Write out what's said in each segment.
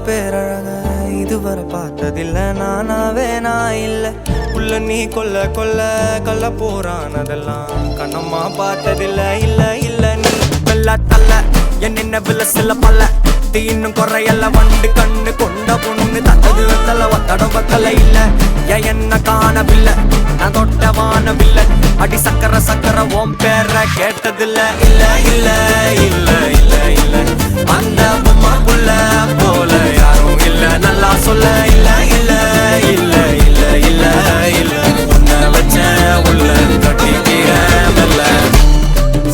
பேரழக இதுவரை பார்த்ததில்லை நானாவே நான் இல்லை உள்ள நீ கொல்ல கொல்ல கள்ள போறானதெல்லாம் கண்ணம்மா பார்த்ததில்லை இல்லை இல்லை நீ வெள்ள தள்ள என்ன வில சில பல்ல இன்னும் குறையல்ல வண்டு கண்ணு கொண்ட பொண்ணு தந்தது வெத்தல ஒத்தடம் பத்தல இல்ல என்ன காணவில்லை நான் தொட்ட வானவில்லை அடி சக்கர சக்கர ஓம் பேர கேட்டதில்ல இல்ல இல்ல இல்ல இல்ல இல்ல அந்த பொம்மாக்குள்ள போல யாரும் இல்ல நல்லா சொல்ல இல்ல இல்ல இல்ல இல்ல இல்ல இல்ல உன்னை வச்ச உள்ள கட்டிக்கிற மெல்ல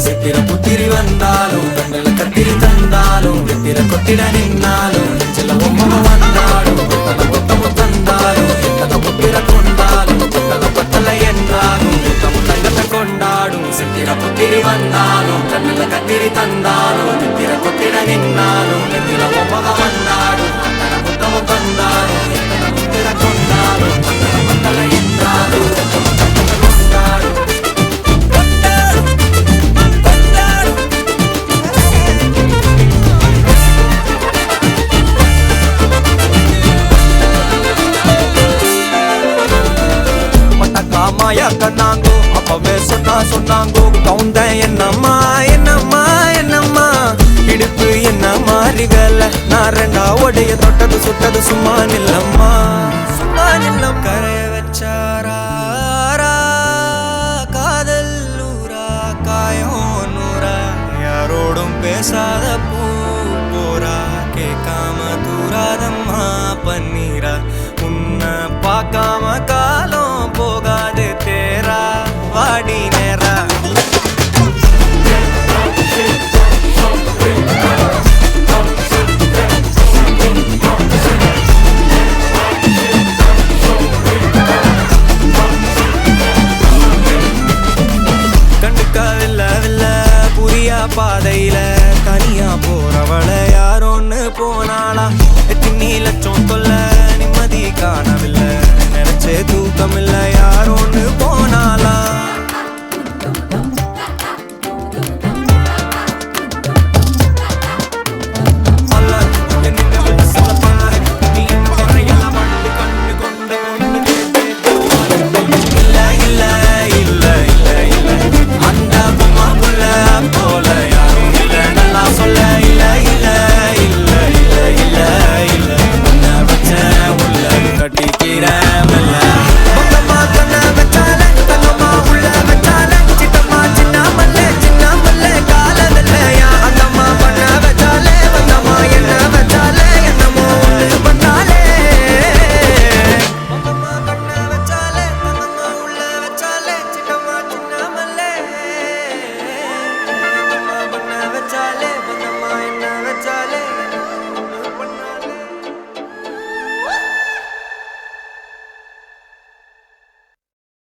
சித்திர புத்திரி வந்தாலும் கண்ணில கத்திரி தந்தாலும் வெத்திர கொத்திட நின்னாலும் நெஞ்சில ஒம்ம வந்தாலும் கொத்தல கொத்தமும் தந்தாலும் எத்தனை புத்திர கொண்டாலும் கொத்தல கொத்தல என்றாலும் முத்தமும் தங்கத்தை கொண்டாடும் சித்திர புத்திரி வந்தாலும் கண்ணில கத்திரி தந்தாலும் வெத்திர கொத்திட நின்னாலும் நெஞ்சில ஒம்ம வந்தாலும் கொத்தல கொத்தமும் தந்தாலும் எத்தனை புத்திர கொண்டாலும் கொத்தல கொத்தல என்றாலும் முத்தமும் தங்கத்தை கொண்டாடும் மாயா கண்ணாங்கோ அப்பவே சொன்னாங்கோ கவுந்த என்னம்மா என்னம்மா என்னம்மா இடுப்பு என்ன மாறி வேலை நான் ரெண்டா உடைய தொட்டது சுட்டது சும்மா நில்லம்மா சும்மா நில்லம் கரைய வச்சாரா காதல் நூறா காயம் நூறா யாரோடும் பேசாத பூ போரா கேட்காம தூராதம்மா பன்னீரா உன்னை பார்க்காம காலம் போகாது தேரா வாடி நேரா கண்டுக்கவில்ல வில்ல புரியா பாதையில தனியா போறவள யாரோன்னு போனாளா எத்தனை லட்சம் தொல்ல நிம்மதி காணவில்லை நினைச்சே தூக்கம் இல்ல யாரோன்னு போனாளா